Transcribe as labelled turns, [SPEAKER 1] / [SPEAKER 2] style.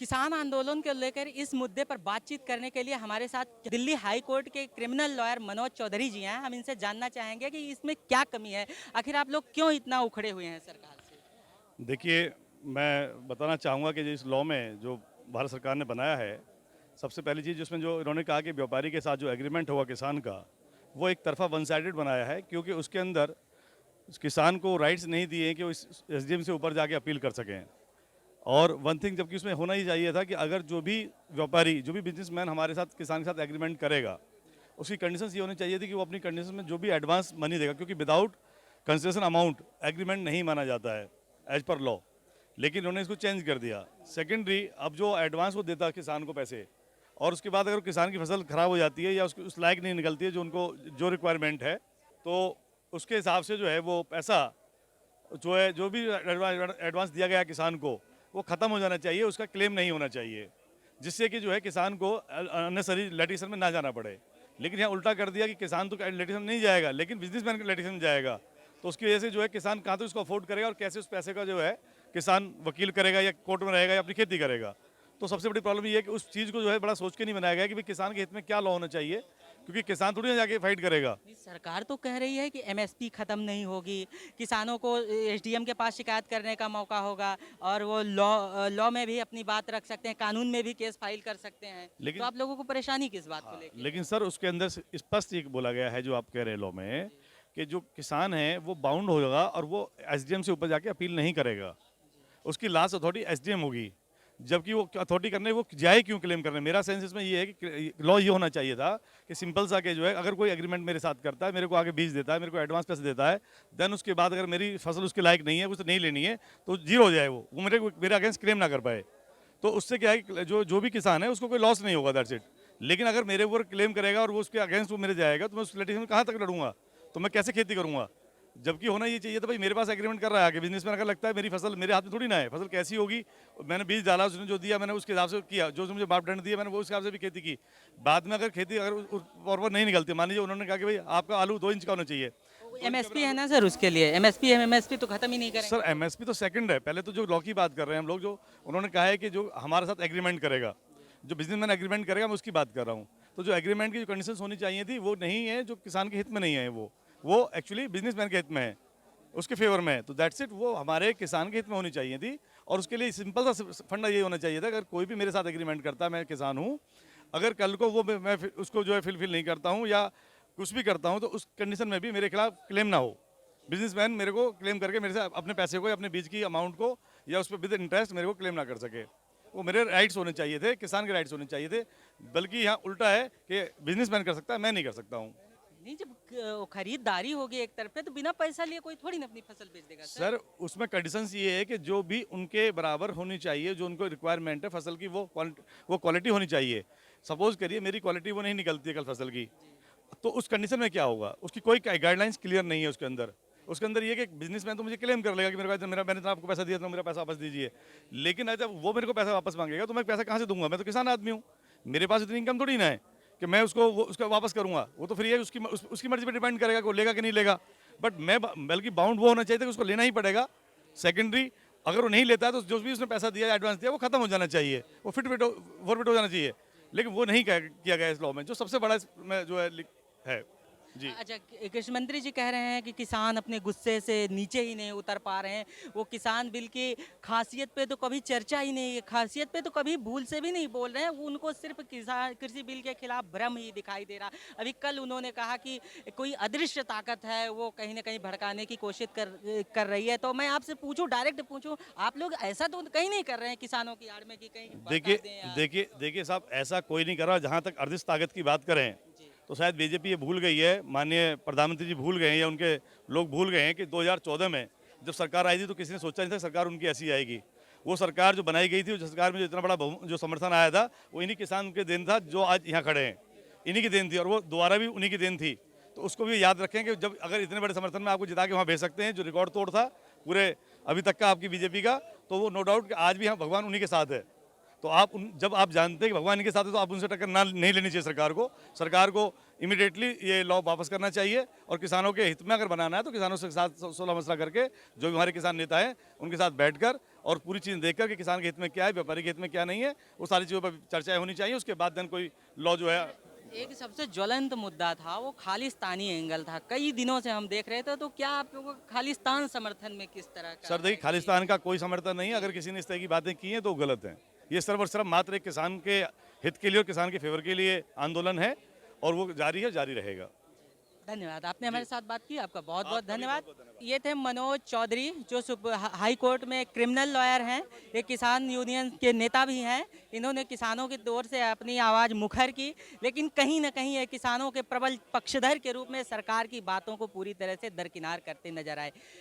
[SPEAKER 1] किसान आंदोलन को लेकर इस मुद्दे पर बातचीत करने के लिए हमारे साथ दिल्ली हाई कोर्ट के क्रिमिनल लॉयर मनोज चौधरी जी हैं। हम इनसे जानना चाहेंगे कि इसमें क्या कमी है, आखिर आप लोग क्यों इतना उखड़े हुए हैं सरकार से।
[SPEAKER 2] देखिए, मैं बताना चाहूँगा कि इस लॉ में जो भारत सरकार ने बनाया है, सबसे पहली चीज़ जिसमें जो इन्होंने कहा कि व्यापारी के साथ जो एग्रीमेंट होगा किसान का, वो एक तरफा वन साइडेड बनाया है, क्योंकि उसके अंदर उस किसान को राइट्स नहीं दिए कि वो इस एसडीएम से ऊपर जाके अपील कर सकें। और वन थिंग, जबकि उसमें होना ही चाहिए था कि अगर जो भी व्यापारी, जो भी बिजनेसमैन हमारे साथ किसान के साथ एग्रीमेंट करेगा, उसकी कंडीशंस ये होनी चाहिए थी कि वो अपनी कंडीशन में जो भी एडवांस मनी देगा, क्योंकि विदाउट कंसेशन अमाउंट एग्रीमेंट नहीं माना जाता है एज पर लॉ। लेकिन उन्होंने इसको चेंज कर दिया। सेकेंडरी, अब जो एडवांस वो देता है किसान को पैसे, और उसके बाद अगर किसान की फसल खराब हो जाती है या उसकी उस लायक नहीं निकलती है जो उनको जो रिक्वायरमेंट है, तो उसके हिसाब से जो है वो पैसा जो है, जो भी एडवांस दिया गया किसान को, वो ख़त्म हो जाना चाहिए, उसका क्लेम नहीं होना चाहिए, जिससे कि जो है किसान को अननेसरी लिटिगेशन में ना जाना पड़े। लेकिन यहाँ उल्टा कर दिया कि किसान तो लिटिगेशन नहीं जाएगा, लेकिन बिजनेसमैन के लिटिगेशन में जाएगा। तो उसकी वजह से जो है किसान कहाँ तो इसको अफोर्ड करेगा और कैसे उस पैसे का जो है किसान वकील करेगा या कोर्ट में रहेगा या अपनी खेती करेगा। तो सबसे बड़ी प्रॉब्लम ये है कि उस चीज़ को जो है बड़ा सोच के नहीं बनाया गया कि भाई किसान के हित में क्या लॉ होना चाहिए, क्योंकि किसान थोड़ी ना जाके फाइट करेगा।
[SPEAKER 1] नहीं, सरकार तो कह रही है कि एमएसपी खत्म नहीं होगी, किसानों को एसडीएम के पास शिकायत करने का मौका होगा और वो लॉ में भी अपनी बात रख सकते हैं, कानून में भी केस फाइल कर सकते हैं। तो
[SPEAKER 2] लेकिन
[SPEAKER 1] आप लोगों को परेशानी किस बात को
[SPEAKER 2] हाँ,
[SPEAKER 1] लेकर
[SPEAKER 2] लेकिन
[SPEAKER 1] है?
[SPEAKER 2] सर उसके अंदर स्पष्ट ये बोला गया है जो आप कह रहे हैं लॉ में, कि जो किसान है वो बाउंड होगा और वो एसडीएम से ऊपर जाके अपील नहीं करेगा। उसकी लास्ट अथॉरिटी एसडीएम होगी, जबकि वो अथॉरिटी करने वो जाए क्यों क्लेम करने। मेरा सेंस इसमें ये है कि लॉ ये होना चाहिए था कि सिंपल सा के जो है, अगर कोई एग्रीमेंट मेरे साथ करता है, मेरे को आगे बीज देता है, मेरे को एडवांस पैसे देता है, देन उसके बाद अगर मेरी फसल उसके लायक नहीं है, उससे नहीं लेनी है, तो जीरो हो जाए, वो मेरे अगेंस्ट क्लेम ना कर पाए। तो उससे क्या है कि जो भी किसान है उसको कोई लॉस नहीं होगा, दैट्स इट। लेकिन अगर मेरे ऊपर क्लेम करेगा और वो उसके अगेंस्ट वो मेरे जाएगा, तो मैं उस लिटिगेशन में कहाँ तक लड़ूंगा, तो मैं कैसे खेती करूंगा। जबकि होना ये चाहिए था भाई, मेरे पास एग्रीमेंट कर रहा है कि बिजनेसमैन अगर लगता है मेरी फसल मेरे हाथ में थोड़ी ना है, फसल कैसी होगी, मैंने बीज डाला, उसने जो दिया मैंने उसके हिसाब से किया, जो मुझे मापदंड दिया मैंने वो उस हिसाब से भी खेती की। बाद में अगर खेती अगर फॉरवर्ड नहीं निकलती, मान लीजिए उन्होंने कहा कि भाई आपका आलू 2 इंच का होना चाहिए, 2 इंच का
[SPEAKER 1] एमएसपी
[SPEAKER 2] मेरा
[SPEAKER 1] है
[SPEAKER 2] आलू।
[SPEAKER 1] ना सर, उसके लिए एमएसपी तो खत्म ही नहीं
[SPEAKER 2] सर
[SPEAKER 1] करेंगे।
[SPEAKER 2] एमएसपी तो सेकंड है, पहले तो जो लॉ की बात कर रहे हैं हम लोग, जो उन्होंने कहा है कि जो हमारे साथ एग्रीमेंट करेगा, जो बिजनेसमैन एग्रीमेंट करेगा, मैं उसकी बात कर रहा हूँ। तो जो एग्रीमेंट की जो कंडीशंस होनी चाहिए थी वो नहीं है, जो किसान के हित में नहीं है, वो एक्चुअली बिजनेसमैन के हित में है, उसके फेवर में है। तो दैट्स इट, वो हमारे किसान के हित में होनी चाहिए थी। और उसके लिए सिंपल सा फंडा ये होना चाहिए था, अगर कोई भी मेरे साथ एग्रीमेंट करता है, मैं किसान हूँ, अगर कल को वो मैं उसको जो है फिलफिल नहीं करता हूँ या कुछ भी करता हूँ, तो उस कंडीशन में भी मेरे खिलाफ क्लेम ना हो, बिजनेसमैन मेरे को क्लेम करके मेरे से अपने पैसे को या अपने बीज की अमाउंट को या उस पर विद इंटरेस्ट मेरे को क्लेम ना कर सके। वो मेरे राइट्स होने चाहिए थे, किसान के राइट्स होने चाहिए थे। बल्कि यहाँ उल्टा है कि बिजनेसमैन कर सकता है, मैं नहीं कर सकता हूँ।
[SPEAKER 1] नहीं, जब खरीदारी होगी एक तरफ पे तो बिना पैसा लिए कोई थोड़ी ना अपनी फसल बेच देगा सर।
[SPEAKER 2] सर उसमें कंडीशंस ये है कि जो भी उनके बराबर होनी चाहिए, जो उनको रिक्वायरमेंट है फसल की, वो क्वालिटी होनी चाहिए। सपोज करिए मेरी क्वालिटी वो नहीं निकलती है कल फसल की, तो उस कंडीशन में क्या होगा, उसकी कोई गाइडलाइंस क्लियर नहीं है उसके अंदर ये कि बिजनेसमैन तो मुझे क्लेम कर लेगा कि मैंने तो आपको पैसा दिया था, मेरा पैसा वापस दीजिए। लेकिन जब वो मेरे को पैसा वापस मांगेगा तो मैं पैसा कहाँ से दूंगा, मैं तो किसान आदमी हूँ, मेरे पास इतनी इनकम थोड़ी ना है कि मैं उसका वापस करूँगा। वो तो फ्री है, उसकी मर्जी पर डिपेंड करेगा कि वो लेगा कि नहीं लेगा। बट मैं बल्कि बाउंड वो होना चाहिए था कि उसको लेना ही पड़ेगा। सेकेंडरी, अगर वो नहीं लेता है तो जो भी उसने पैसा दिया, एडवांस दिया, वो खत्म हो जाना चाहिए, वो फॉरफिट हो जाना चाहिए। लेकिन वो नहीं किया गया इस लॉ में, जो सबसे बड़ा इसमें जो है जी।
[SPEAKER 1] अच्छा, कृषि मंत्री जी कह रहे हैं कि किसान अपने गुस्से से नीचे ही नहीं उतर पा रहे हैं। वो किसान बिल की खासियत पे तो कभी चर्चा ही नहीं है, खासियत पे तो कभी भूल से भी नहीं बोल रहे हैं। उनको सिर्फ किसान कृषि बिल के खिलाफ भ्रम ही दिखाई दे रहा। अभी कल उन्होंने कहा कि कोई अदृश्य ताकत है, वो कहीं ना कहीं भड़काने की कोशिश कर रही है। तो मैं आपसे पूछूं, डायरेक्ट पूछूं, आप लोग ऐसा तो कहीं नहीं कर रहे हैं किसानों की आड़ में कि कहीं भड़का
[SPEAKER 2] देखिए
[SPEAKER 1] दें या
[SPEAKER 2] देखिए साहब, ऐसा कोई नहीं कर रहा। जहाँ तक अदृश्य ताकत की बात करें,
[SPEAKER 1] जी
[SPEAKER 2] तो शायद बीजेपी ये भूल गई है, माननीय प्रधानमंत्री जी भूल गए हैं या उनके लोग भूल गए हैं कि 2014 में जब सरकार आई थी तो किसी ने सोचा नहीं था सरकार उनकी ऐसी आएगी। वो सरकार जो बनाई गई थी, उस सरकार में जो इतना बड़ा जो समर्थन आया था, वो इन्हीं किसान के देन था जो आज यहाँ खड़े हैं, इन्हीं की देन थी, और वो दोबारा भी उन्हीं की देन थी। तो उसको भी याद रखें कि जब अगर इतने बड़े समर्थन में आपको जिता के वहाँ भेज सकते हैं, जो रिकॉर्ड तोड़ था पूरे अभी तक का आपकी बीजेपी का, तो वो नो डाउट कि आज भी यहाँ भगवान उन्हीं के साथ है। तो जब आप जानते हैं कि भगवान इनके साथ है, तो आप उनसे टक्कर नहीं लेनी चाहिए सरकार को इमीडिएटली ये लॉ वापस करना चाहिए। और किसानों के हित में अगर बनाना है तो किसानों के साथ सोलह मसला करके, जो भी हमारे किसान नेता हैं उनके साथ बैठकर और पूरी चीज़ देखकर कि किसान के हित में क्या है, व्यापारी के हित में क्या नहीं है, वो सारी चीज़ों पर चर्चाएं होनी चाहिए। उसके बाद देन कोई लॉ जो है।
[SPEAKER 1] एक सबसे ज्वलंत मुद्दा था वो खालिस्तानी एंगल था, कई दिनों से हम देख रहे थे, तो क्या आप लोगों को खालिस्तान समर्थन में किस तरह का
[SPEAKER 2] सर देखिए, खालिस्तान का कोई समर्थन नहीं है। अगर किसी ने इस तरह की बातें की हैं तो वो गलत हैं। ये सिर्फ और सिर्फ मात्र एक किसान के हित के लिए और किसान के फेवर के लिए आंदोलन है, और वो जारी है, जारी रहेगा।
[SPEAKER 1] धन्यवाद, आपने हमारे साथ बात की, आपका बहुत बहुत
[SPEAKER 2] आपका भी
[SPEAKER 1] धन्यवाद।
[SPEAKER 2] बहुत-बहुत धन्यवाद।
[SPEAKER 1] ये थे मनोज चौधरी, जो हाई कोर्ट में क्रिमिनल लॉयर हैं, ये किसान यूनियन के नेता भी हैं। इन्होंने किसानों की ओर से अपनी आवाज़ मुखर की, लेकिन कहीं ना कहीं ये किसानों के प्रबल पक्षधर के रूप में सरकार की बातों को पूरी तरह से दरकिनार करते नजर आए।